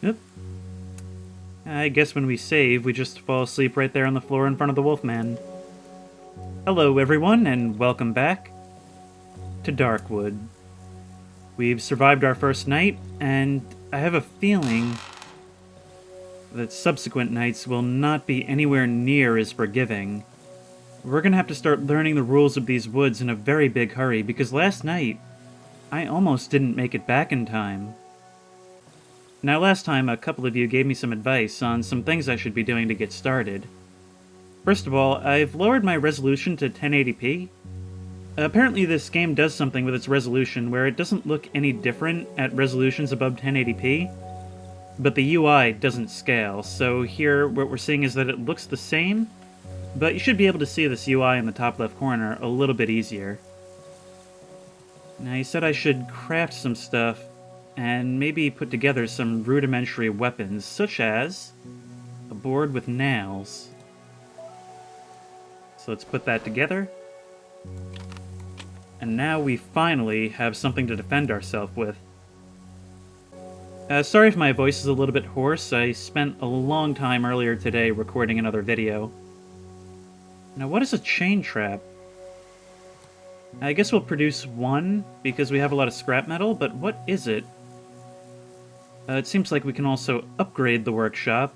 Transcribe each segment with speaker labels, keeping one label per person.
Speaker 1: Yep. I guess when we save, we just fall asleep right there on the floor in front of the Wolfman. Hello, everyone, and welcome back to Darkwood. We've survived our first night, and I have a feeling that subsequent nights will not be anywhere near as forgiving. We're gonna have to start learning the rules of these woods in a very big hurry, because last night, I almost didn't make it back in time. Now, last time, a couple of you gave me some advice on some things I should be doing to get started. First of all, I've lowered my resolution to 1080p. Apparently, this game does something with its resolution where it doesn't look any different at resolutions above 1080p, but the UI doesn't scale, so here what we're seeing is that it looks the same, but you should be able to see this UI in the top left corner a little bit easier. Now, you said I should craft some stuff, and maybe put together some rudimentary weapons, such as a board with nails. So let's put that together. And now we finally have something to defend ourselves with. Sorry if my voice is a little bit hoarse. I spent a long time earlier today recording another video. Now, what is a chain trap? I guess we'll produce one, because we have a lot of scrap metal, but what is it? It seems like we can also upgrade the workshop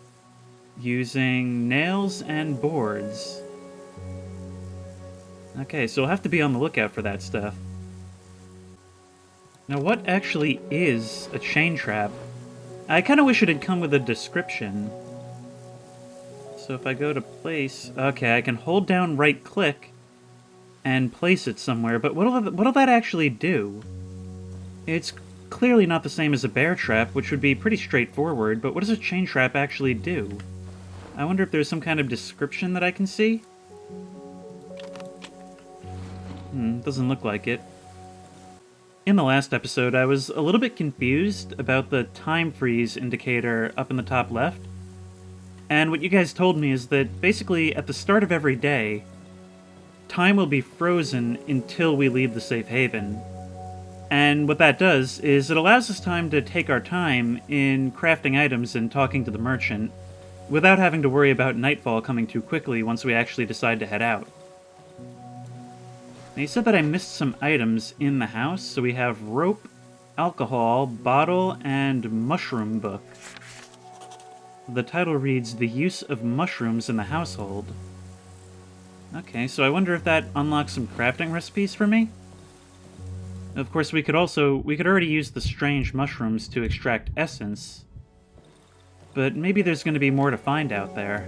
Speaker 1: using nails and boards. Okay, so we'll have to be on the lookout for that stuff. Now, what actually is a chain trap? I kind of wish it had come with a description. So if I go to place... Okay, I can hold down right-click and place it somewhere, but what'll that actually do? It's clearly not the same as a bear trap, which would be pretty straightforward, but what does a chain trap actually do? I wonder if there's some kind of description that I can see? Doesn't look like it. In the last episode, I was a little bit confused about the time freeze indicator up in the top left. And what you guys told me is that basically at the start of every day, time will be frozen until we leave the safe haven. And what that does is it allows us time to take our time in crafting items and talking to the merchant, without having to worry about nightfall coming too quickly once we actually decide to head out. Now, you said that I missed some items in the house, so we have rope, alcohol, bottle, and mushroom book. The title reads, The Use of Mushrooms in the Household. Okay, so I wonder if that unlocks some crafting recipes for me? Of course, we could already use the strange mushrooms to extract essence. But maybe there's going to be more to find out there.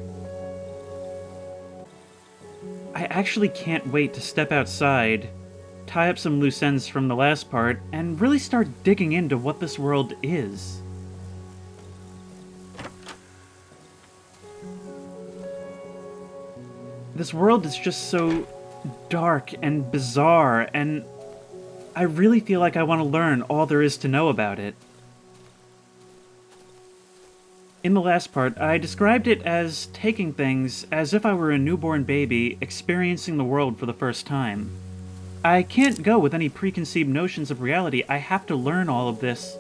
Speaker 1: I actually can't wait to step outside, tie up some loose ends from the last part, and really start digging into what this world is. This world is just so dark and bizarre, and I really feel like I want to learn all there is to know about it. In the last part, I described it as taking things as if I were a newborn baby experiencing the world for the first time. I can't go with any preconceived notions of reality. I have to learn all of this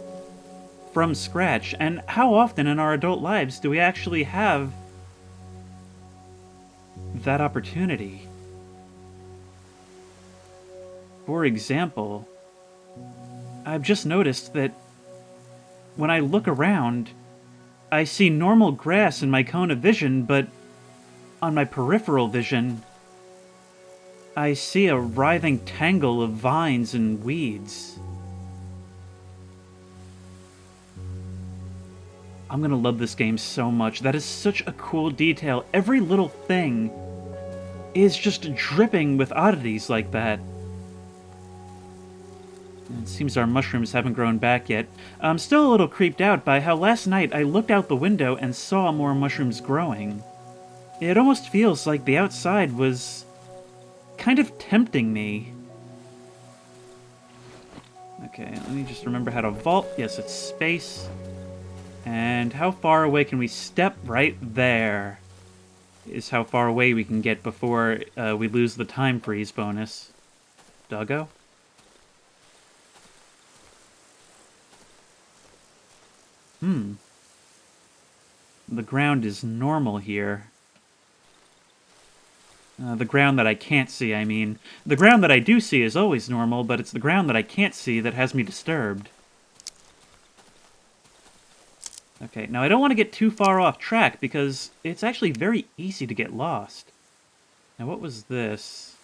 Speaker 1: from scratch, and how often in our adult lives do we actually have that opportunity? For example, I've just noticed that when I look around, I see normal grass in my cone of vision, but on my peripheral vision, I see a writhing tangle of vines and weeds. I'm gonna love this game so much. That is such a cool detail. Every little thing is just dripping with oddities like that. It seems our mushrooms haven't grown back yet. I'm still a little creeped out by how last night I looked out the window and saw more mushrooms growing. It almost feels like the outside was kind of tempting me. Okay, let me just remember how to vault. Yes, it's space. And how far away can we step? Right there is how far away we can get before we lose the time freeze bonus. Doggo? the ground is normal here. The ground that I can't see, I mean. The ground that I do see is always normal, but it's the ground that I can't see that has me disturbed. Okay, now I don't want to get too far off track, because it's actually very easy to get lost. Now, what was this?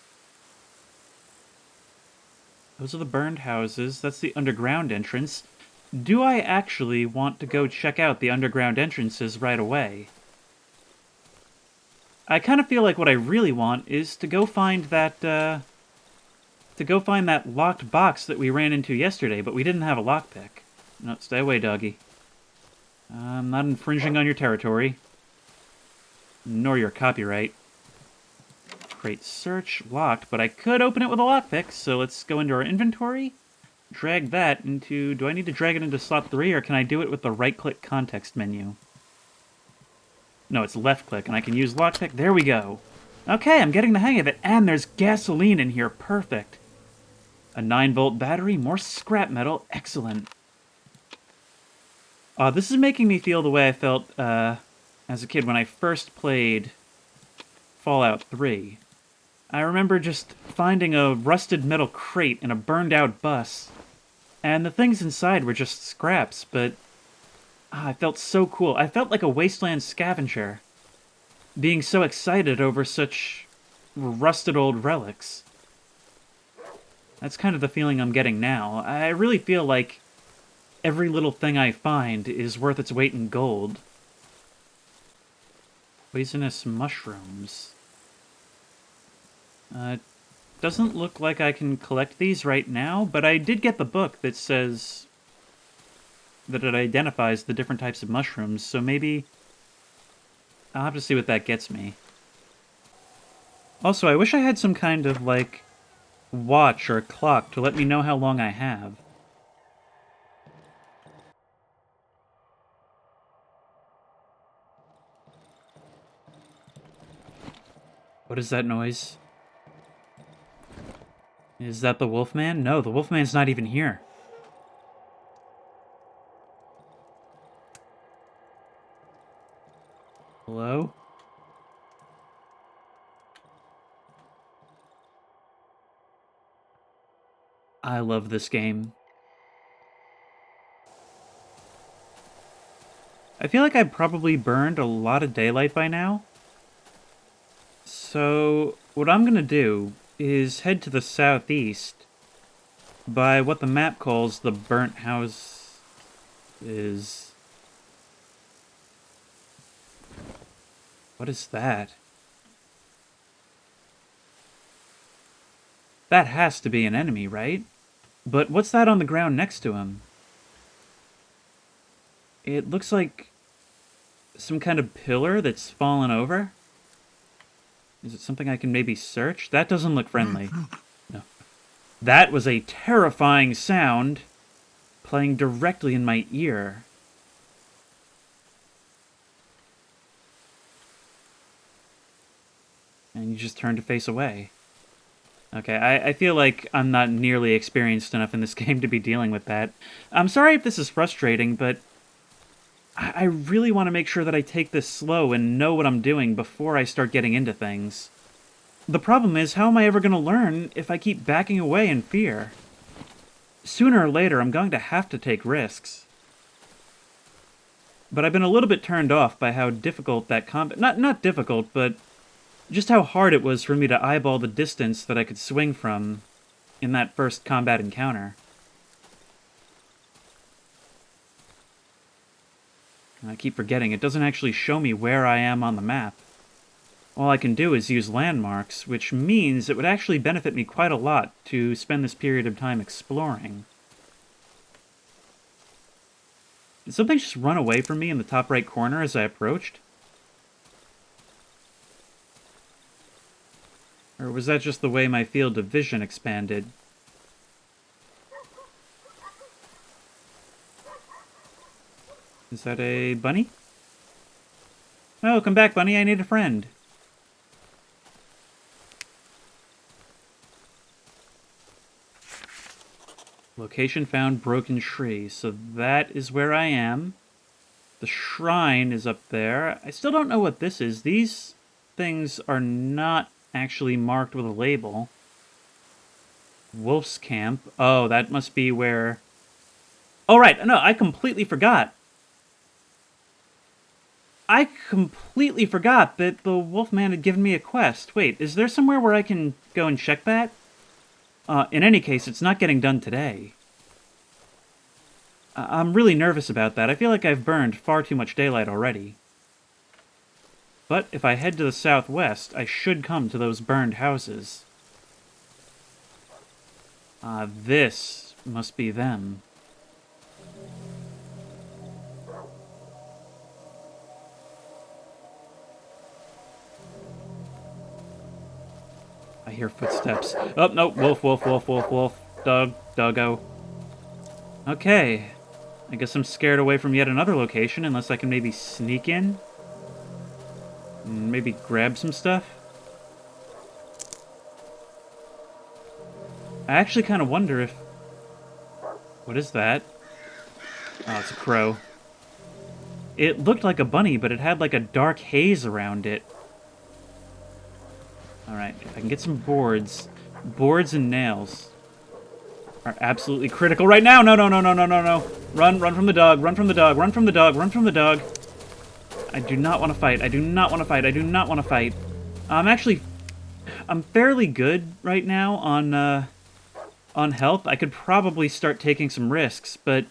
Speaker 1: Those are the burned houses. That's the underground entrance. Do I actually want to go check out the underground entrances right away? I kind of feel like what I really want is to go find that, locked box that we ran into yesterday, but we didn't have a lockpick. No, stay away, doggy. I'm not infringing on your territory. Nor your copyright. Crate search, locked, but I could open it with a lockpick, so let's go into our inventory. Drag that into... Do I need to drag it into slot 3, or can I do it with the right-click context menu? No, it's left-click, and I can use lockpick. There we go. Okay, I'm getting the hang of it, and there's gasoline in here. Perfect. A 9-volt battery, more scrap metal. Excellent. This is making me feel the way I felt as a kid when I first played Fallout 3. I remember just finding a rusted metal crate in a burned-out bus, and the things inside were just scraps, but I felt so cool. I felt like a wasteland scavenger, being so excited over such rusted old relics. That's kind of the feeling I'm getting now. I really feel like every little thing I find is worth its weight in gold. Poisonous mushrooms. Doesn't look like I can collect these right now, but I did get the book that says that it identifies the different types of mushrooms, so maybe I'll have to see what that gets me. Also, I wish I had some kind of, like, watch or clock to let me know how long I have. What is that noise? Is that the Wolfman? No, the Wolfman's not even here. Hello? I love this game. I feel like I probably burned a lot of daylight by now. So, what I'm gonna do is head to the southeast by what the map calls the burnt house is... What is that? That has to be an enemy, right? But what's that on the ground next to him? It looks like some kind of pillar that's fallen over. Is it something I can maybe search? That doesn't look friendly. No. That was a terrifying sound playing directly in my ear. And you just turn to face away. Okay, I feel like I'm not nearly experienced enough in this game to be dealing with that. I'm sorry if this is frustrating, but I really want to make sure that I take this slow and know what I'm doing before I start getting into things. The problem is, how am I ever going to learn if I keep backing away in fear? Sooner or later, I'm going to have to take risks. But I've been a little bit turned off by how difficult that combat... Not difficult, but just how hard it was for me to eyeball the distance that I could swing from in that first combat encounter. I keep forgetting, it doesn't actually show me where I am on the map. All I can do is use landmarks, which means it would actually benefit me quite a lot to spend this period of time exploring. Did something just run away from me in the top right corner as I approached? Or was that just the way my field of vision expanded? Is that a bunny? Oh, come back, bunny. I need a friend. Location found, broken tree. So that is where I am. The shrine is up there. I still don't know what this is. These things are not actually marked with a label. Wolf's Camp. Oh, that must be where... Oh, right. No, I completely forgot. I completely forgot that the Wolfman had given me a quest. Wait, is there somewhere where I can go and check that? In any case, it's not getting done today. I'm really nervous about that. I feel like I've burned far too much daylight already. But if I head to the southwest, I should come to those burned houses. This must be them. I hear footsteps. Oh, no, wolf, wolf, wolf, wolf, wolf. Doggo. Okay. I guess I'm scared away from yet another location, unless I can maybe sneak in? Maybe grab some stuff? I actually kind of wonder if... What is that? Oh, it's a crow. It looked like a bunny, but it had like a dark haze around it. Alright, if I can get some boards. Boards and nails are absolutely critical right now. No, no, no, no, no, no, no. Run from the dog, run from the dog, run from the dog, run from the dog. I do not want to fight. I do not want to fight. I do not want to fight. I'm fairly good right now on health. I could probably start taking some risks, but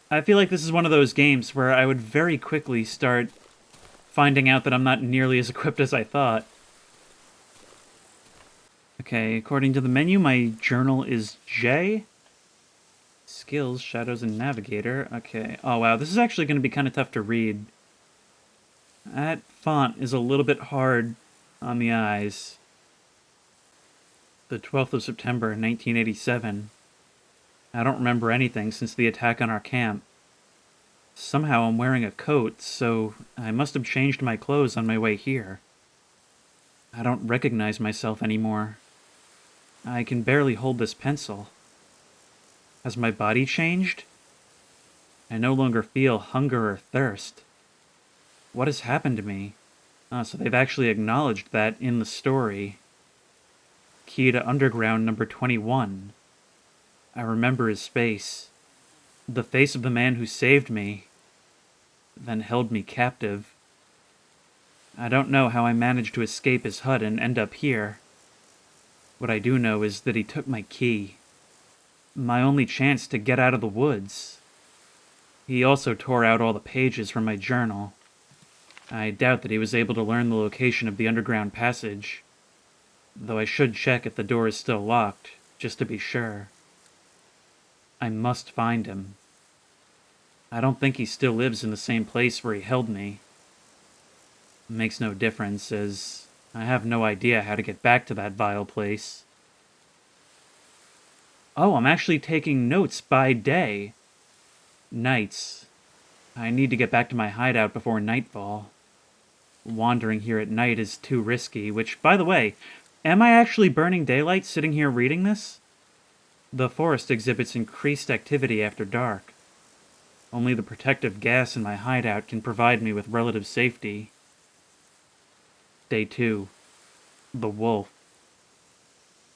Speaker 1: I feel like this is one of those games where I would very quickly start finding out that I'm not nearly as equipped as I thought. Okay, according to the menu, my journal is J. Skills, Shadows, and Navigator. Okay. Oh, wow. This is actually going to be kind of tough to read. That font is a little bit hard on the eyes. The 12th of September, 1987. I don't remember anything since the attack on our camp. Somehow I'm wearing a coat, so I must have changed my clothes on my way here. I don't recognize myself anymore. I can barely hold this pencil. Has my body changed? I no longer feel hunger or thirst. What has happened to me? So they've actually acknowledged that in the story. Key to Underground number 21. I remember his face. The face of the man who saved me, then held me captive. I don't know how I managed to escape his hut and end up here. What I do know is that he took my key. My only chance to get out of the woods. He also tore out all the pages from my journal. I doubt that he was able to learn the location of the underground passage, though I should check if the door is still locked, just to be sure. I must find him. I don't think he still lives in the same place where he held me. It makes no difference, as I have no idea how to get back to that vile place. Oh, I'm actually taking notes by day. Nights. I need to get back to my hideout before nightfall. Wandering here at night is too risky, which, by the way, am I actually burning daylight sitting here reading this? The forest exhibits increased activity after dark. Only the protective gas in my hideout can provide me with relative safety. Day 2. The wolf.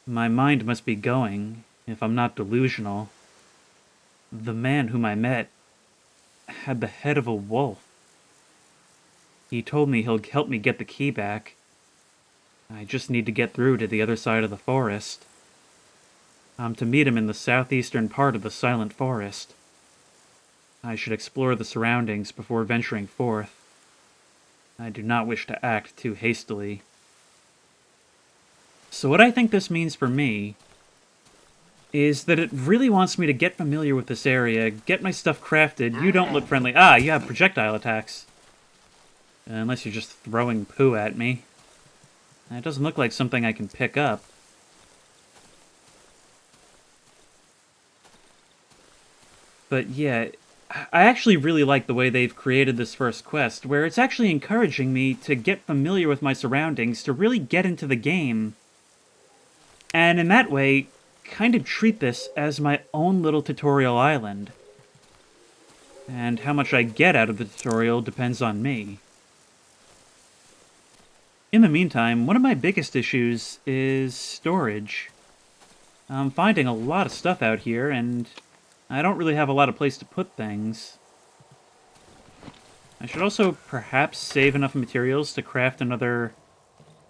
Speaker 1: My mind must be going, if I'm not delusional. The man whom I met had the head of a wolf. He told me he'll help me get the key back. I just need to get through to the other side of the forest. I'm to meet him in the southeastern part of the Silent Forest. I should explore the surroundings before venturing forth. I do not wish to act too hastily. So what I think this means for me is that it really wants me to get familiar with this area, get my stuff crafted. You don't look friendly. Ah, you have projectile attacks. Unless you're just throwing poo at me. That doesn't look like something I can pick up. But yeah, I actually really like the way they've created this first quest, where it's actually encouraging me to get familiar with my surroundings, to really get into the game. And in that way, kind of treat this as my own little tutorial island. And how much I get out of the tutorial depends on me. In the meantime, one of my biggest issues is storage. I'm finding a lot of stuff out here, and I don't really have a lot of place to put things. I should also perhaps save enough materials to craft another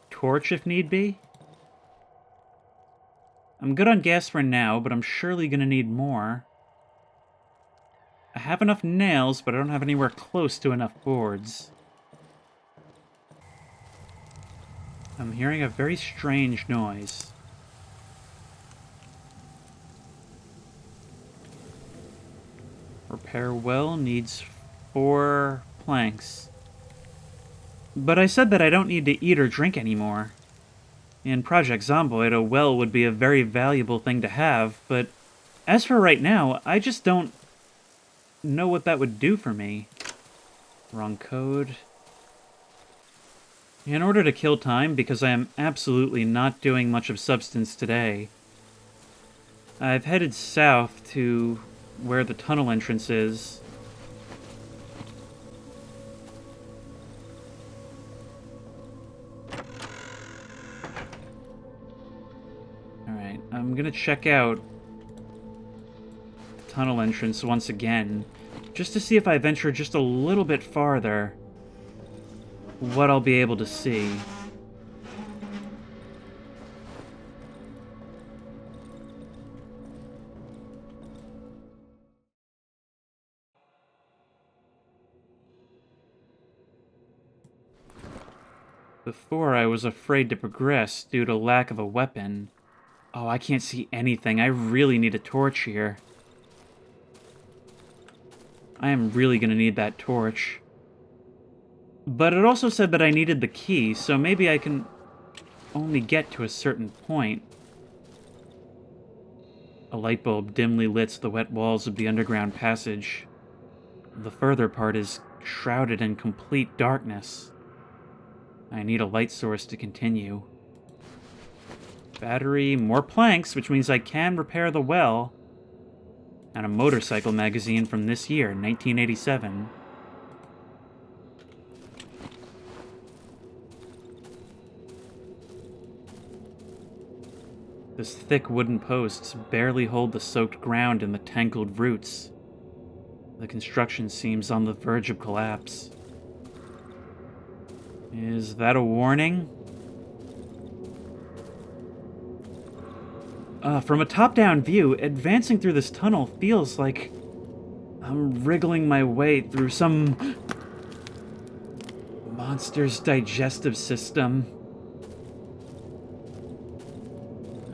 Speaker 1: torch if need be. I'm good on gas for now, but I'm surely gonna need more. I have enough nails, but I don't have anywhere close to enough boards. I'm hearing a very strange noise. Repair well needs 4 planks. But I said that I don't need to eat or drink anymore. In Project Zomboid, a well would be a very valuable thing to have, but as for right now, I just don't know what that would do for me. Wrong code. In order to kill time, because I am absolutely not doing much of substance today, I've headed south to where the tunnel entrance is. Alright, I'm gonna check out the tunnel entrance once again, just to see if I venture just a little bit farther, what I'll be able to see. Before, I was afraid to progress due to lack of a weapon. Oh, I can't see anything. I really need a torch here. I am really gonna need that torch. But it also said that I needed the key, so maybe I can only get to a certain point. A light bulb dimly lit the wet walls of the underground passage. The further part is shrouded in complete darkness. I need a light source to continue. Battery, more planks, which means I can repair the well. And a motorcycle magazine from this year, 1987. This thick wooden posts barely hold the soaked ground and the tangled roots. The construction seems on the verge of collapse. Is that a warning? From a top-down view, advancing through this tunnel feels like I'm wriggling my way through some monster's digestive system.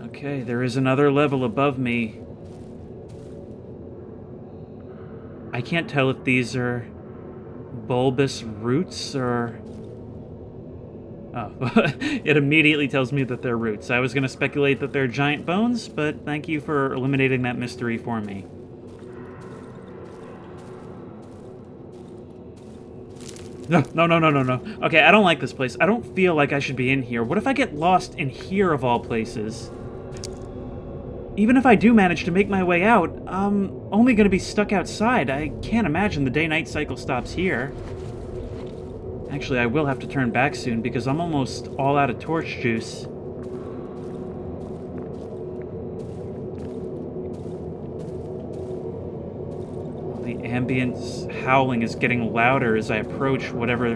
Speaker 1: Okay, there is another level above me. I can't tell if these are bulbous roots or... Oh, it immediately tells me that they're roots. I was going to speculate that they're giant bones, but thank you for eliminating that mystery for me. No. Okay, I don't like this place. I don't feel like I should be in here. What if I get lost in here of all places? Even if I do manage to make my way out, I'm only going to be stuck outside. I can't imagine the day-night cycle stops here. Actually, I will have to turn back soon because I'm almost all out of torch juice. The ambient howling is getting louder as I approach whatever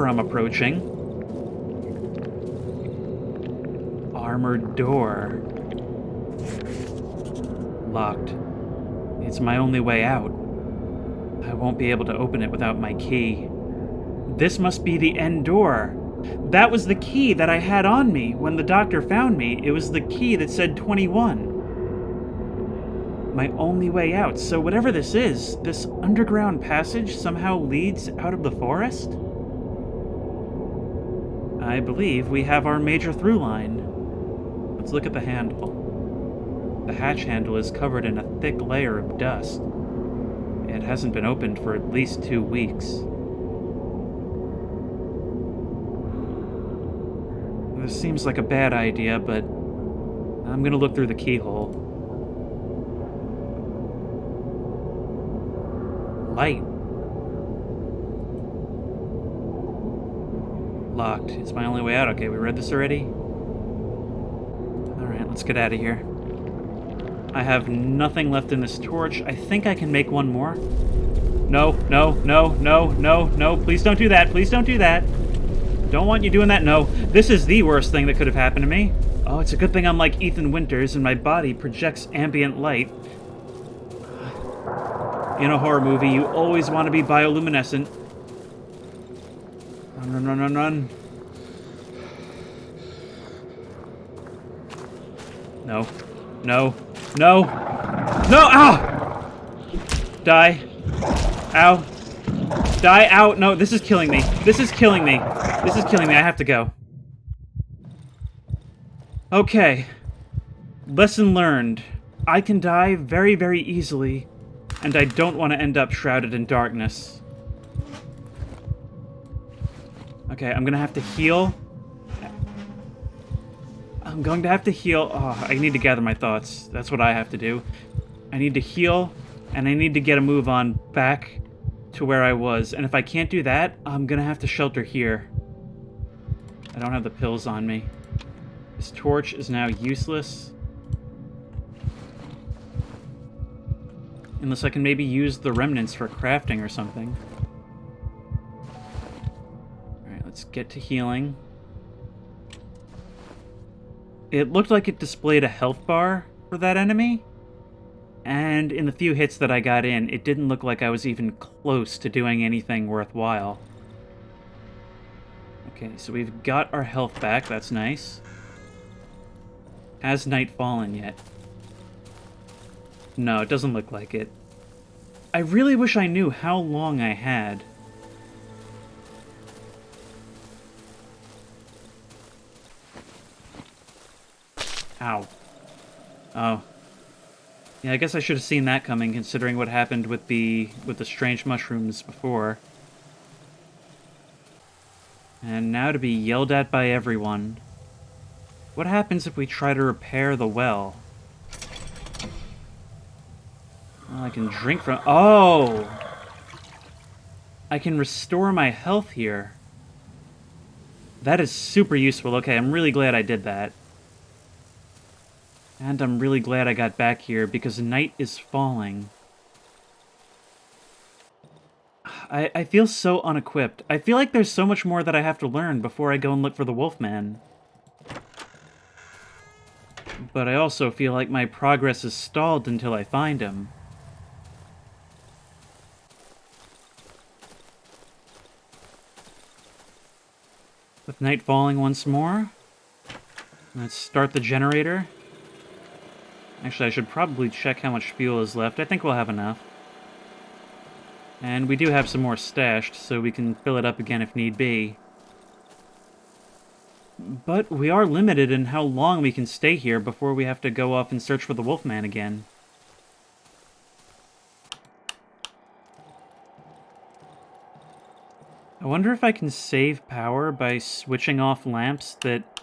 Speaker 1: I'm approaching. Armored door. Locked. It's my only way out. I won't be able to open it without my key. This must be the end door. That was the key that I had on me when the doctor found me. It was the key that said 21. My only way out. So whatever this is, this underground passage somehow leads out of the forest? I believe we have our major through line. Let's look at the handle. The hatch handle is covered in a thick layer of dust. It hasn't been opened for at least 2 weeks. This seems like a bad idea, but I'm gonna look through the keyhole. light. Locked. It's my only way out. Okay, we read this already? Alright, let's get out of here. I have nothing left in this torch. I think I can make one more. No, no, no, no, no, no. Please don't do that. Please don't do that. Don't want you doing that. No. This is the worst thing that could have happened to me. Oh, it's a good thing I'm like Ethan Winters and my body projects ambient light. In a horror movie, you always want to be bioluminescent. Run, run, run, run, run. No. No. No. No! Ah! Die. Ow. Die. Ow. No, this is killing me. This is killing me. This is killing me. I have to go. Okay. Lesson learned. I can die very, very easily, and I don't want to end up shrouded in darkness. Okay, I'm gonna have to heal. I'm going to have to heal. Oh, I need to gather my thoughts. That's what I have to do. I need to heal, and I need to get a move on back to where I was. And if I can't do that, I'm gonna have to shelter here. I don't have the pills on me. This torch is now useless. Unless I can maybe use the remnants for crafting or something. Alright, let's get to healing. It looked like it displayed a health bar for that enemy. And in the few hits that I got in, it didn't look like I was even close to doing anything worthwhile. Okay, so we've got our health back. That's nice. Has night fallen yet? No, it doesn't look like it. I really wish I knew how long I had. Ow. Oh. Yeah, I guess I should have seen that coming, considering what happened with the strange mushrooms before. And now to be yelled at by everyone. What happens if we try to repair the well? Well, I can drink from... Oh! I can restore my health here. That is super useful. Okay, I'm really glad I did that. And I'm really glad I got back here, because night is falling. I feel so unequipped. I feel like there's so much more that I have to learn before I go and look for the Wolfman. But I also feel like my progress is stalled until I find him. With night falling once more, let's start the generator. Actually, I should probably check how much fuel is left. I think we'll have enough. And we do have some more stashed, so we can fill it up again if need be. But we are limited in how long we can stay here before we have to go off and search for the Wolfman again. I wonder if I can save power by switching off lamps that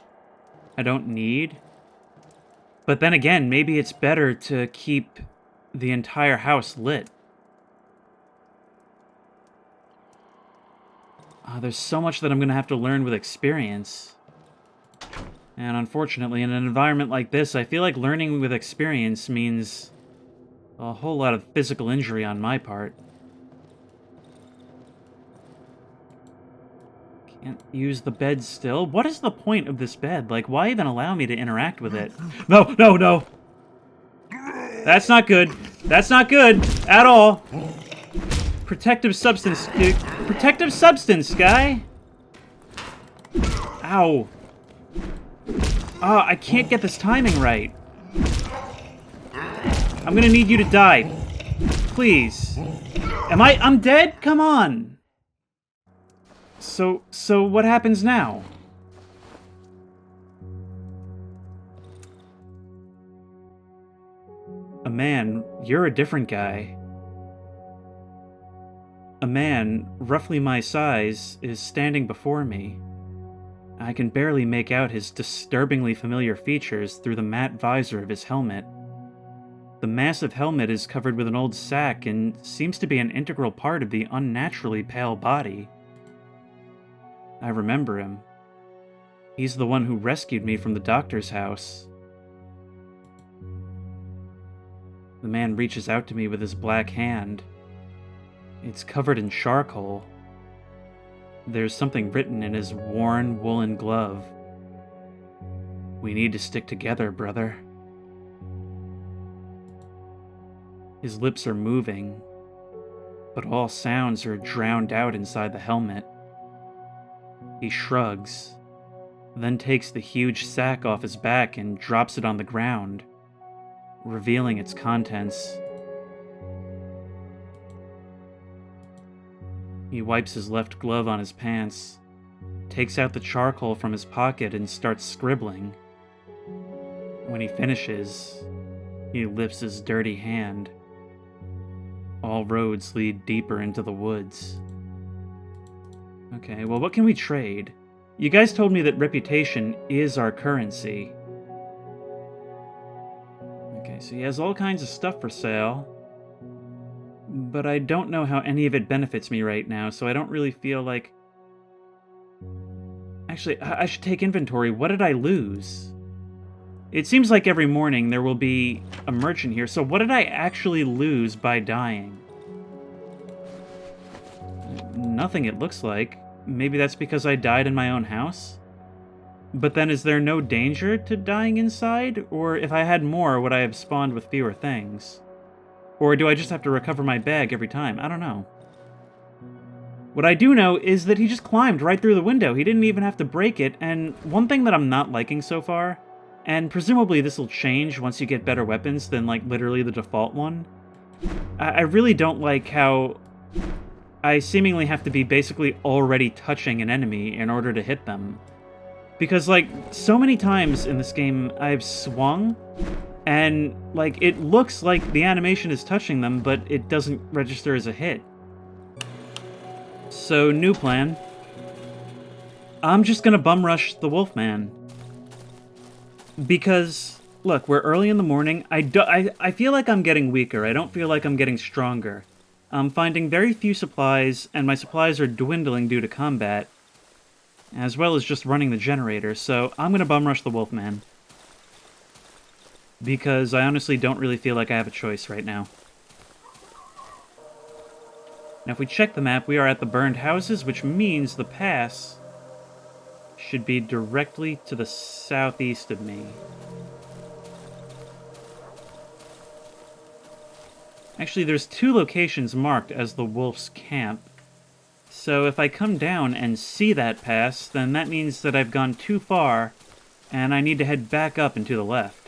Speaker 1: I don't need. But then again, maybe it's better to keep the entire house lit. There's so much that I'm going to have to learn with experience. And unfortunately, in an environment like this, I feel like learning with experience means a whole lot of physical injury on my part. Can't use the bed still. What is the point of this bed? Like, why even allow me to interact with it? No, no, no! That's not good. That's not good at all. Protective substance. Protective substance, guy! Ow. I can't get this timing right. I'm gonna need you to die. Please. I'm dead? Come on. So what happens now? A man, you're a different guy. A man, roughly my size, is standing before me. I can barely make out his disturbingly familiar features through the matte visor of his helmet. The massive helmet is covered with an old sack and seems to be an integral part of the unnaturally pale body. I remember him. He's the one who rescued me from the doctor's house. The man reaches out to me with his black hand. It's covered in charcoal. There's something written in his worn woolen glove. We need to stick together, brother. His lips are moving, but all sounds are drowned out inside the helmet. He shrugs, then takes the huge sack off his back and drops it on the ground, revealing its contents. He wipes his left glove on his pants, takes out the charcoal from his pocket and starts scribbling. When he finishes, he lifts his dirty hand. All roads lead deeper into the woods. Okay, well, what can we trade? You guys told me that reputation is our currency. Okay, so he has all kinds of stuff for sale. But I don't know how any of it benefits me right now, so I don't really feel like... Actually, I should take inventory. What did I lose? It seems like every morning there will be a merchant here, so what did I actually lose by dying? Nothing, it looks like. Maybe that's because I died in my own house? But then is there no danger to dying inside? Or if I had more, would I have spawned with fewer things? Or do I just have to recover my bag every time? I don't know. What I do know is that he just climbed right through the window. He didn't even have to break it, and one thing that I'm not liking so far, and presumably this will change once you get better weapons than, like, literally the default one, I really don't like how I seemingly have to be basically already touching an enemy in order to hit them. Because, like, so many times in this game, I've swung, and, like, it looks like the animation is touching them, but it doesn't register as a hit. So, new plan. I'm just gonna bum rush the Wolfman. Because, look, we're early in the morning. I feel like I'm getting weaker. I don't feel like I'm getting stronger. I'm finding very few supplies, and my supplies are dwindling due to combat, as well as just running the generator, so I'm gonna bum rush the Wolfman. Because I honestly don't really feel like I have a choice right now. Now if we check the map, we are at the burned houses, which means the pass should be directly to the southeast of me. Actually, there's two locations marked as the Wolf's Camp. So if I come down and see that pass, then that means that I've gone too far, and I need to head back up and to the left.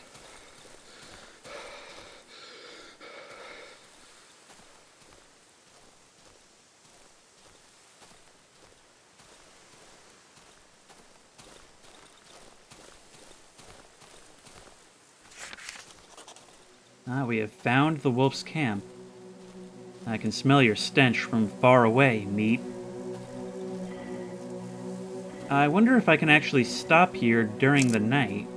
Speaker 1: We have found the Wolf's Camp. I can smell your stench from far away, meat. I wonder if I can actually stop here during the night.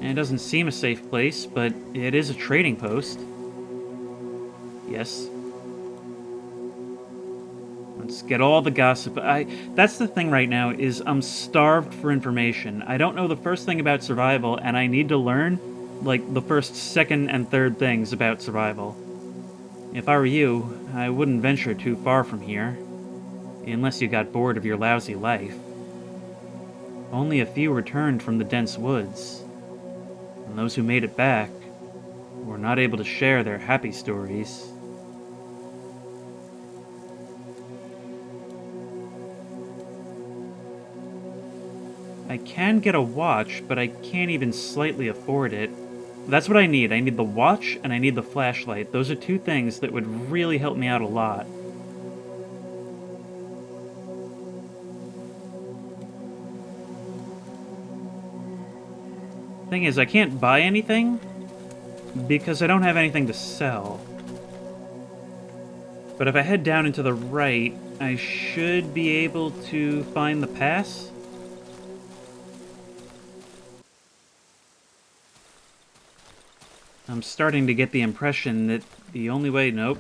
Speaker 1: It doesn't seem a safe place, but it is a trading post. Yes. Let's get all the gossip. That's the thing right now, is I'm starved for information. I don't know the first thing about survival, and I need to learn, like, the first, second, and third things about survival. If I were you, I wouldn't venture too far from here. Unless you got bored of your lousy life. Only a few returned from the dense woods. And those who made it back were not able to share their happy stories. I can get a watch, but I can't even slightly afford it. That's what I need. I need the watch, and I need the flashlight. Those are two things that would really help me out a lot. Thing is, I can't buy anything because I don't have anything to sell. But if I head down and to the right, I should be able to find the pass. I'm starting to get the impression that the only way... Nope.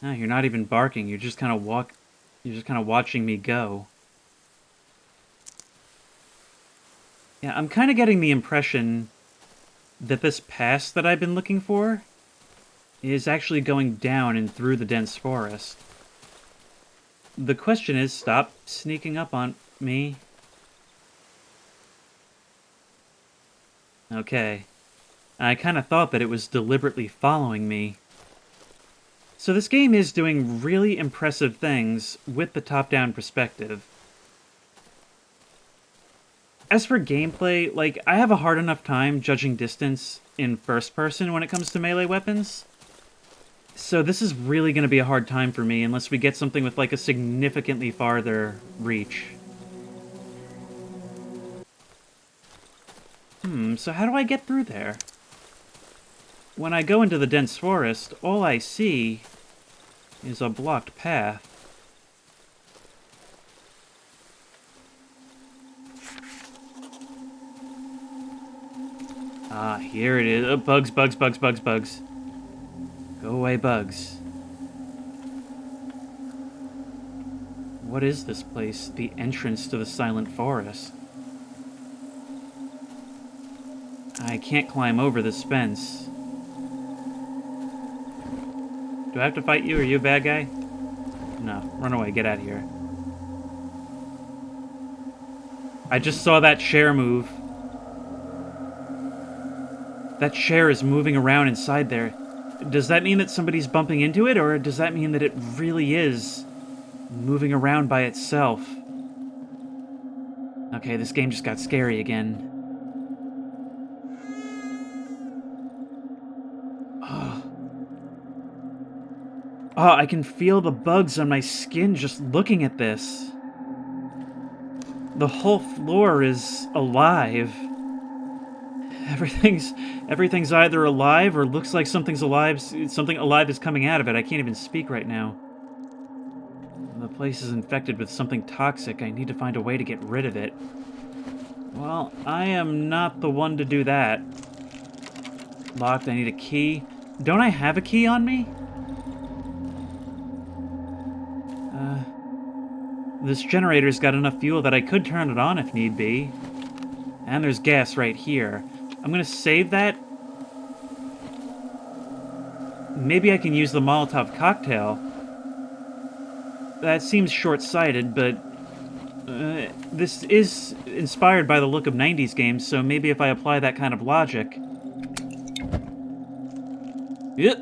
Speaker 1: No, you're not even barking. You're just kind of watching me go. Yeah, I'm kind of getting the impression that this pass that I've been looking for is actually going down and through the dense forest. The question is, stop sneaking up on me. Okay. I kind of thought that it was deliberately following me. So this game is doing really impressive things with the top-down perspective. As for gameplay, like, I have a hard enough time judging distance in first person when it comes to melee weapons. So this is really going to be a hard time for me unless we get something with, like, a significantly farther reach. So how do I get through there? When I go into the dense forest, all I see is a blocked path. Ah, here it is. Bugs, bugs, bugs, bugs, bugs. Go away, bugs. What is this place? The entrance to the silent forest. I can't climb over this fence. Do I have to fight you? Are you a bad guy? No. Run away. Get out of here. I just saw that chair move. That chair is moving around inside there. Does that mean that somebody's bumping into it, or does that mean that it really is moving around by itself? Okay, this game just got scary again. Oh, I can feel the bugs on my skin just looking at this. The whole floor is alive. Everything's either alive or looks like something alive is coming out of it. I can't even speak right now. The place is infected with something toxic. I need to find a way to get rid of it. Well, I am not the one to do that. Locked, I need a key. Don't I have a key on me? This generator's got enough fuel that I could turn it on if need be. And there's gas right here. I'm gonna save that. Maybe I can use the Molotov cocktail. That seems short-sighted, but this is inspired by the look of 90s games, so maybe if I apply that kind of logic... Yep.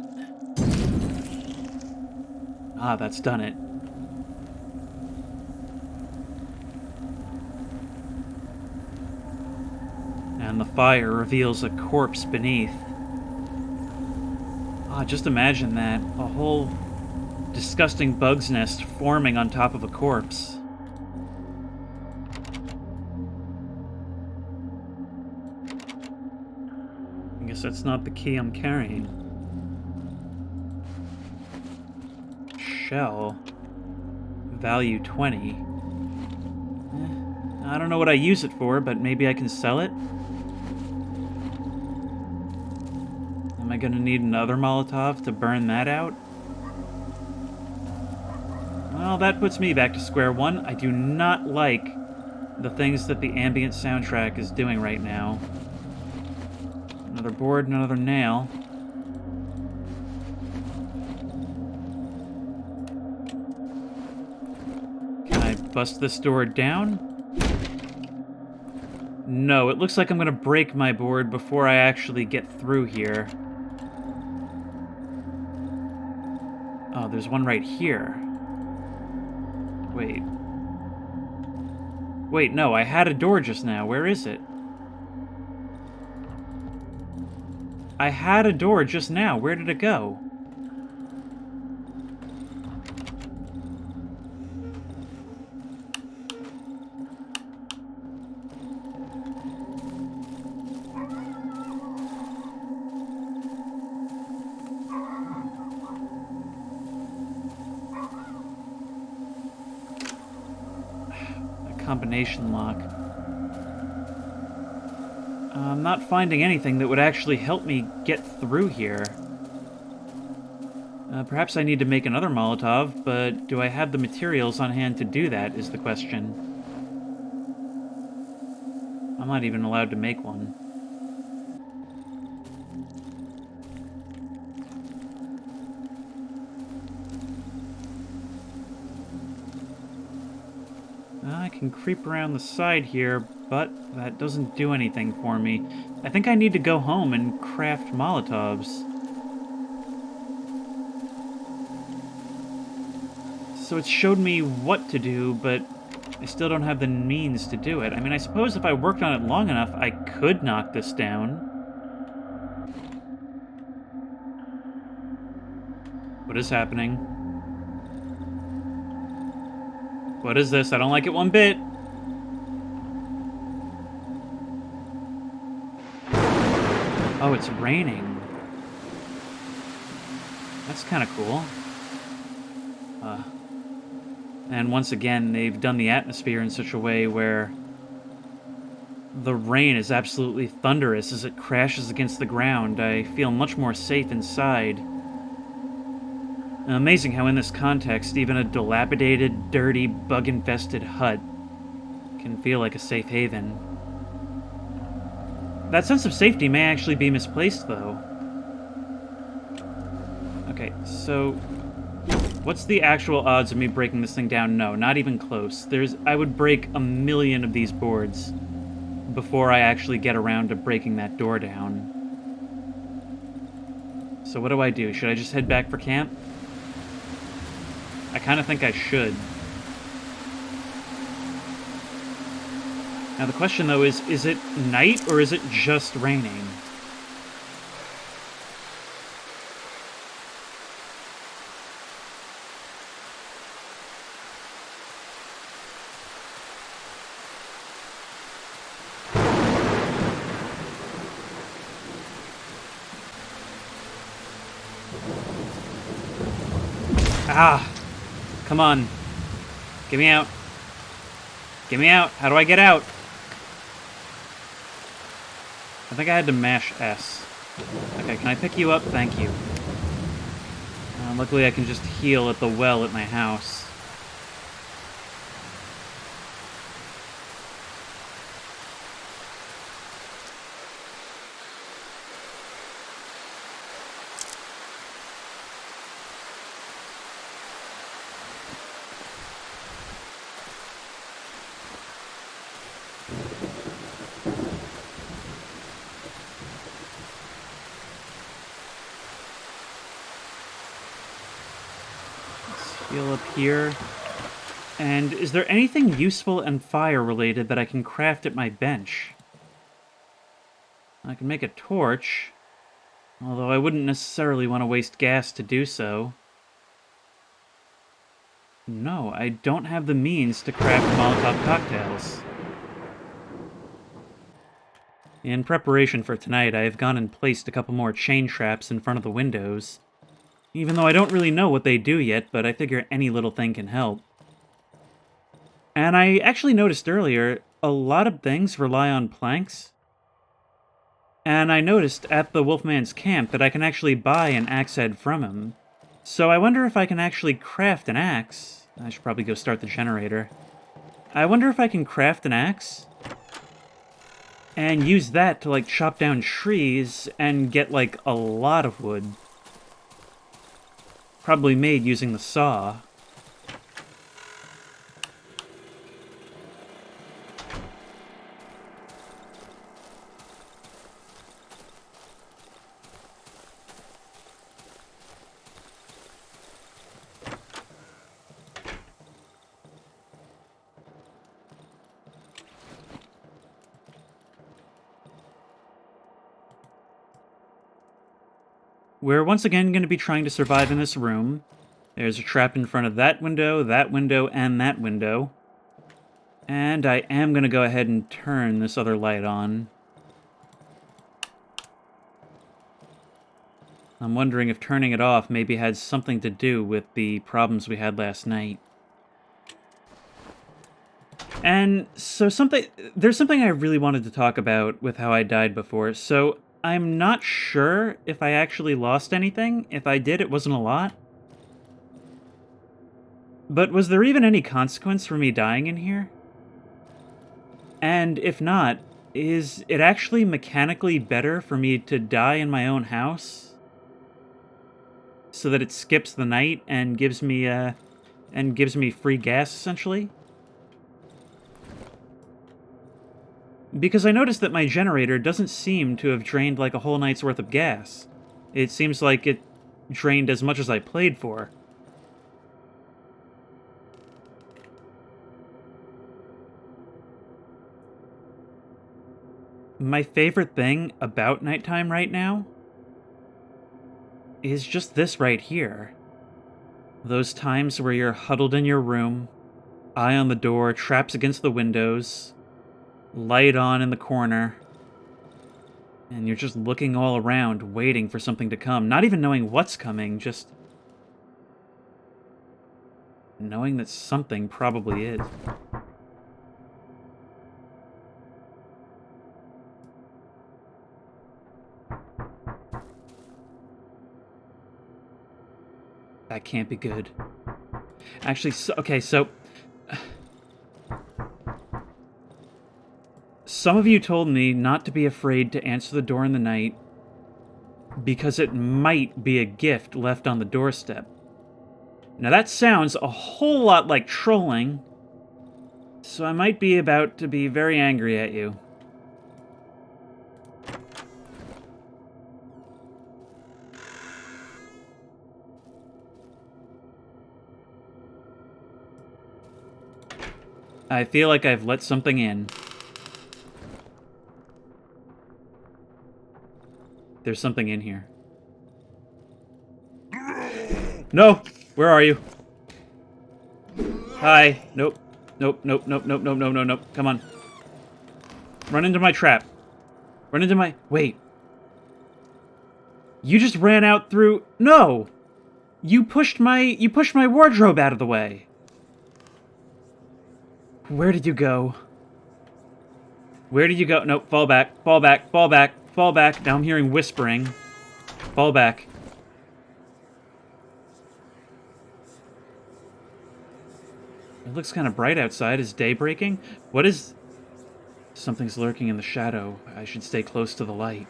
Speaker 1: Ah, that's done it. And the fire reveals a corpse beneath. Ah, just imagine that. A whole disgusting bug's nest forming on top of a corpse. I guess that's not the key I'm carrying. Shell. Value 20. I don't know what I use it for, but maybe I can sell it? Am I gonna need another Molotov to burn that out? Well, that puts me back to square one. I do not like the things that the ambient soundtrack is doing right now. Another board, another nail. Can I bust this door down? No, it looks like I'm gonna break my board before I actually get through here. Oh, there's one right here. Wait. Wait, no, I had a door just now. Where is it? I had a door just now. Where did it go? Combination lock. I'm not finding anything that would actually help me get through here. Perhaps I need to make another Molotov, but do I have the materials on hand to do that, is the question. I'm not even allowed to make one. I can creep around the side here, but that doesn't do anything for me. I think I need to go home and craft Molotovs. So it's showed me what to do, but I still don't have the means to do it. I mean, I suppose if I worked on it long enough, I could knock this down. What is happening? What is this? I don't like it one bit. Oh, it's raining. That's kind of cool. And once again, they've done the atmosphere in such a way where the rain is absolutely thunderous as it crashes against the ground. I feel much more safe inside. Amazing how in this context, even a dilapidated, dirty, bug-infested hut can feel like a safe haven. That sense of safety may actually be misplaced, though. Okay, so what's the actual odds of me breaking this thing down? No, not even close. I would break 1,000,000 of these boards before I actually get around to breaking that door down. So what do I do? Should I just head back for camp? I kind of think I should. Now the question, though, is it night or is it just raining? Ah! Come on. Get me out. Get me out. How do I get out? I think I had to mash S. Okay, can I pick you up? Thank you. Luckily I can just heal at the well at my house. Heal up here. And is there anything useful and fire-related that I can craft at my bench? I can make a torch, although I wouldn't necessarily want to waste gas to do so. No, I don't have the means to craft Molotov cocktails. In preparation for tonight, I have gone and placed a couple more chain traps in front of the windows. Even though I don't really know what they do yet, but I figure any little thing can help. And I actually noticed earlier, a lot of things rely on planks. And I noticed at the Wolfman's camp that I can actually buy an axe head from him. So I wonder if I can actually craft an axe. I should probably go start the generator. I wonder if I can craft an axe and use that to, like, chop down trees and get, like, a lot of wood. Probably made using the saw. We're once again going to be trying to survive in this room. There's a trap in front of that window, and that window. And I am going to go ahead and turn this other light on. I'm wondering if turning it off maybe had something to do with the problems we had last night. And so there's something I really wanted to talk about with how I died before. So I'm not sure if I actually lost anything. If I did, it wasn't a lot. But was there even any consequence for me dying in here? And if not, is it actually mechanically better for me to die in my own house? So that it skips the night and gives me free gas, essentially? Because I noticed that my generator doesn't seem to have drained like a whole night's worth of gas. It seems like it drained as much as I played for. My favorite thing about nighttime right now is just this right here. Those times where you're huddled in your room, eye on the door, traps against the windows, light on in the corner, and you're just looking all around, waiting for something to come, not even knowing what's coming, just knowing that something probably is. That can't be good. Actually, okay, so... Some of you told me not to be afraid to answer the door in the night because it might be a gift left on the doorstep. Now that sounds a whole lot like trolling, so I might be about to be very angry at you. I feel like I've let something in. There's something in here. No! Where are you? Hi. Nope. Nope, nope, nope, nope, nope, nope, nope, nope. Come on. Run into my trap. Run into my... Wait. You just ran out through... No! You pushed my wardrobe out of the way. Where did you go? Where did you go? Nope, fall back, fall back, fall back, fall back. Now I'm hearing whispering. Fall back. It looks kind of bright outside. Is day breaking? What is... Something's lurking in the shadow. I should stay close to the light.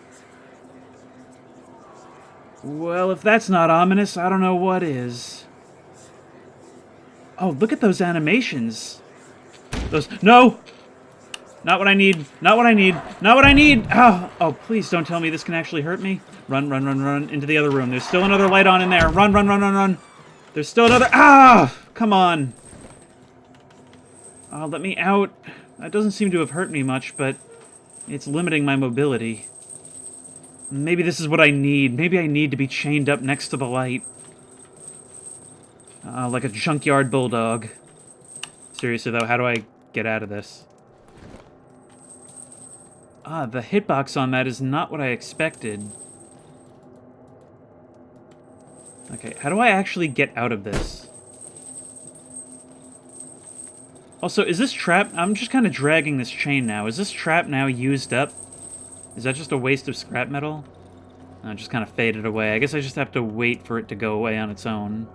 Speaker 1: Well, if that's not ominous, I don't know what is. Oh, look at those animations. Those... No! Not what I need. Not what I need. Not what I need! Oh, please don't tell me this can actually hurt me. Run, run, run, run into the other room. There's still another light on in there. Run, run, run, run, run. There's still another... Come on. Let me out. That doesn't seem to have hurt me much, but it's limiting my mobility. Maybe this is what I need. Maybe I need to be chained up next to the light. Like a junkyard bulldog. Seriously, though, how do I get out of this? The hitbox on that is not what I expected. Okay, how do I actually get out of this? Also, is this trap... I'm just kind of dragging this chain now. Is this trap now used up? Is that just a waste of scrap metal? It just kind of faded away. I guess I just have to wait for it to go away on its own.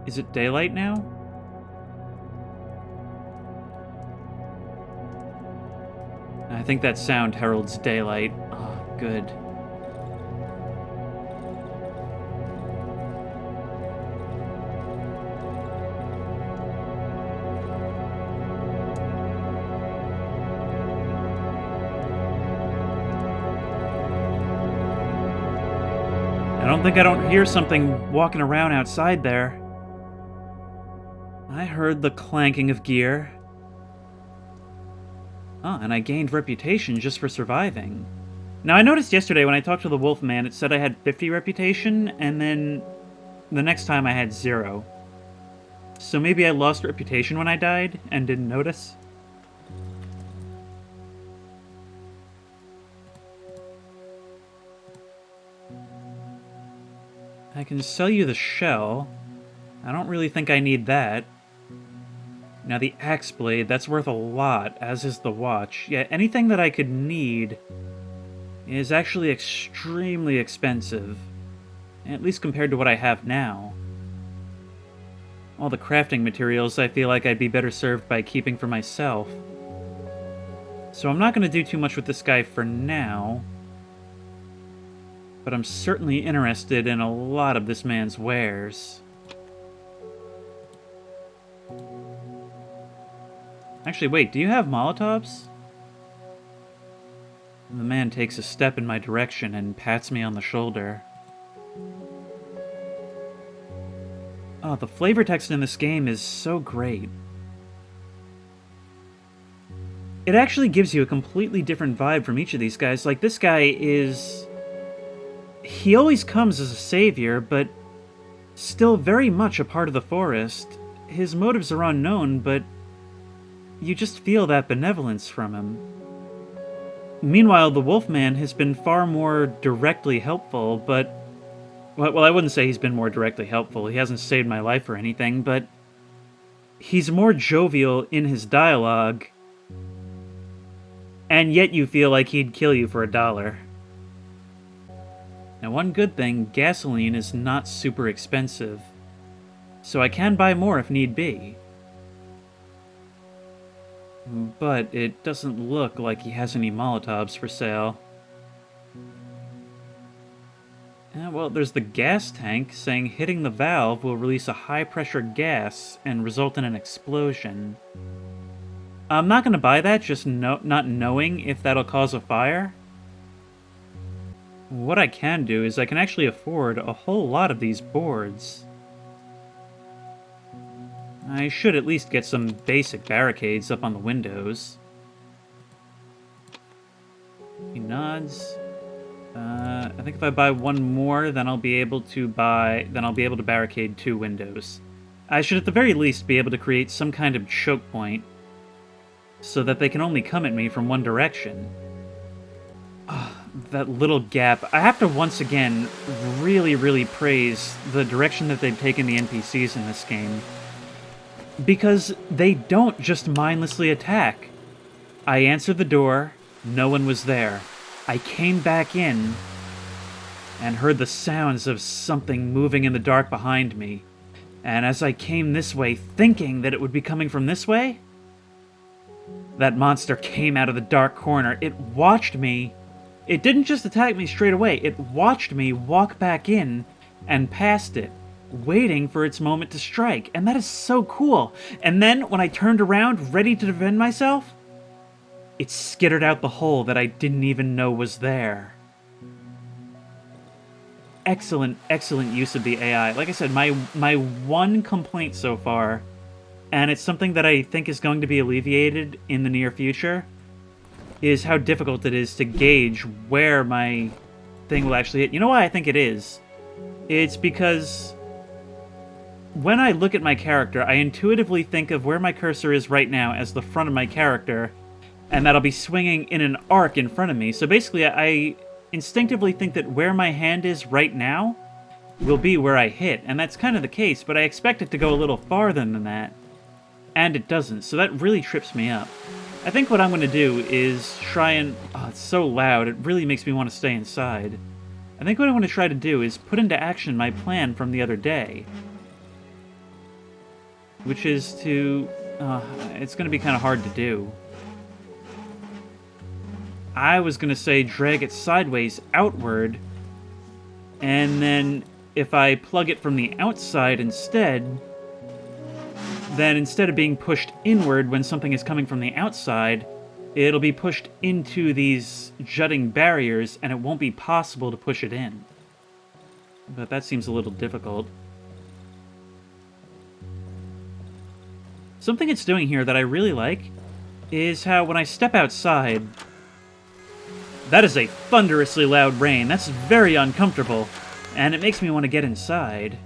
Speaker 1: Is it daylight now? I think that sound heralds daylight. Oh, good. I don't hear something walking around outside there. I heard the clanking of gear. And I gained reputation just for surviving. Now, I noticed yesterday when I talked to the wolf man, it said I had 50 reputation, and then the next time I had 0. So maybe I lost reputation when I died and didn't notice. I can sell you the shell. I don't really think I need that. Now the axe blade, that's worth a lot, as is the watch. Yeah, anything that I could need is actually extremely expensive. At least compared to what I have now. All the crafting materials I feel like I'd be better served by keeping for myself. So I'm not going to do too much with this guy for now. But I'm certainly interested in a lot of this man's wares. Actually, wait, do you have Molotovs? The man takes a step in my direction and pats me on the shoulder. Oh, the flavor text in this game is so great. It actually gives you a completely different vibe from each of these guys. Like, this guy is... he always comes as a savior, but still very much a part of the forest. His motives are unknown, but you just feel that benevolence from him. Meanwhile, the Wolfman has been far more directly helpful, but... well, I wouldn't say he's been more directly helpful. He hasn't saved my life or anything, but he's more jovial in his dialogue, and yet you feel like he'd kill you for $1. Now, one good thing, gasoline is not super expensive, so I can buy more if need be. But it doesn't look like he has any Molotovs for sale. Well, there's the gas tank saying hitting the valve will release a high-pressure gas and result in an explosion. I'm not going to buy that, just not knowing if that'll cause a fire. What I can do is I can actually afford a whole lot of these boards. I should at least get some basic barricades up on the windows. He nods. I think if I buy one more, then I'll be able to barricade 2 windows. I should at the very least be able to create some kind of choke point so that they can only come at me from one direction. That little gap. I have to once again really, really praise the direction that they've taken the NPCs in this game. Because they don't just mindlessly attack. I answered the door, no one was there. I came back in and heard the sounds of something moving in the dark behind me. And as I came this way, thinking that it would be coming from this way, that monster came out of the dark corner. It watched me. It didn't just attack me straight away. It watched me walk back in and past it, waiting for its moment to strike. And that is so cool. And then, when I turned around, ready to defend myself, it skittered out the hole that I didn't even know was there. Excellent, excellent use of the AI. Like I said, my one complaint so far, and it's something that I think is going to be alleviated in the near future, is how difficult it is to gauge where my thing will actually hit. You know why I think it is? It's because when I look at my character, I intuitively think of where my cursor is right now as the front of my character, and that'll be swinging in an arc in front of me. So basically, I instinctively think that where my hand is right now will be where I hit, and that's kind of the case, but I expect it to go a little farther than that, and it doesn't, so that really trips me up. I think what I'm going to do is try and... oh, it's so loud, it really makes me want to stay inside. I think what I want to try to do is put into action my plan from the other day, which is to... it's going to be kind of hard to do. I was going to say drag it sideways outward, and then if I plug it from the outside instead, then instead of being pushed inward when something is coming from the outside, it'll be pushed into these jutting barriers, and it won't be possible to push it in. But that seems a little difficult. Something it's doing here that I really like is how when I step outside... that is a thunderously loud rain. That's very uncomfortable, and it makes me want to get inside.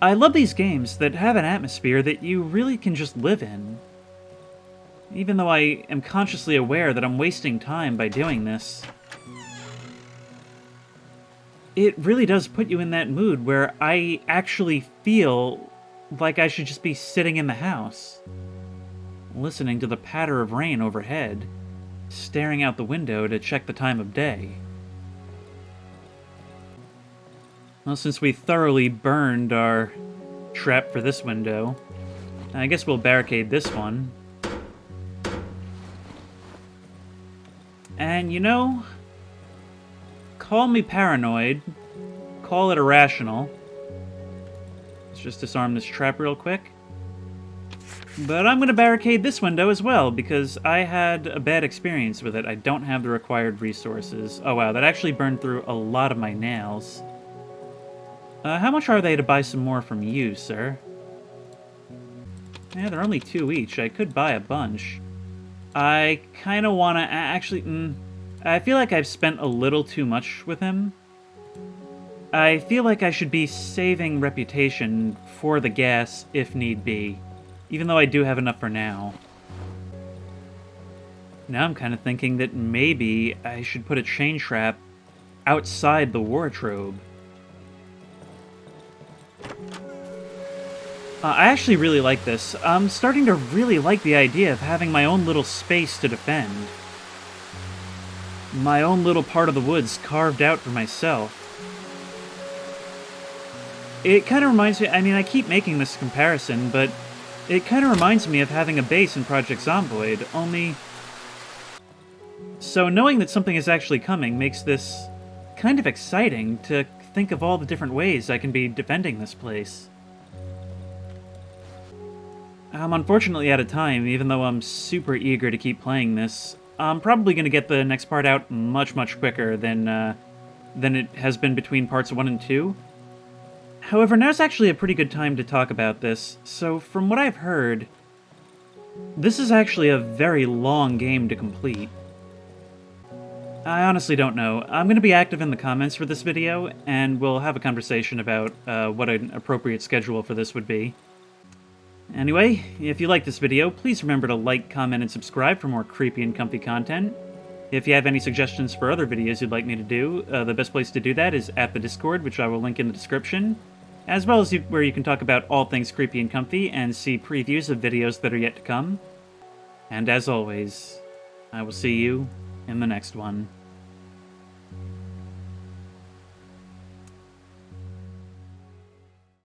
Speaker 1: I love these games that have an atmosphere that you really can just live in. Even though I am consciously aware that I'm wasting time by doing this. it really does put you in that mood where I actually feel like I should just be sitting in the house, listening to the patter of rain overhead, staring out the window to check the time of day. Well, since we thoroughly burned our trap for this window, I guess we'll barricade this one. And you know, call me paranoid, call it irrational. Let's just disarm this trap real quick. But I'm going to barricade this window as well, because I had a bad experience with it. I don't have the required resources. Oh wow, that actually burned through a lot of my nails. How much are they to buy some more from you, sir? Yeah, they're only 2 each. I could buy a bunch. I kind of want to... Actually, I feel like I've spent a little too much with him. I feel like I should be saving reputation for the gas if need be, even though I do have enough for now. Now I'm kind of thinking that maybe I should put a chain trap outside the wardrobe. I actually really like this. I'm starting to really like the idea of having my own little space to defend. My own little part of the woods carved out for myself. It kind of reminds me, I mean, I keep making this comparison, but it kind of reminds me of having a base in Project Zomboid, only... So knowing that something is actually coming makes this kind of exciting to think of all the different ways I can be defending this place. I'm unfortunately out of time, even though I'm super eager to keep playing this. I'm probably going to get the next part out much quicker than it has been between parts 1 and 2. However, now's actually a pretty good time to talk about this. So, from what I've heard, this is actually a very long game to complete. I honestly don't know. I'm going to be active in the comments for this video, and we'll have a conversation about what an appropriate schedule for this would be. Anyway, if you like this video, please remember to like, comment, and subscribe for more creepy and comfy content. If you have any suggestions for other videos you'd like me to do, the best place to do that is at the Discord, which I will link in the description, as well as where you can talk about all things creepy and comfy and see previews of videos that are yet to come. And as always, I will see you in the next one.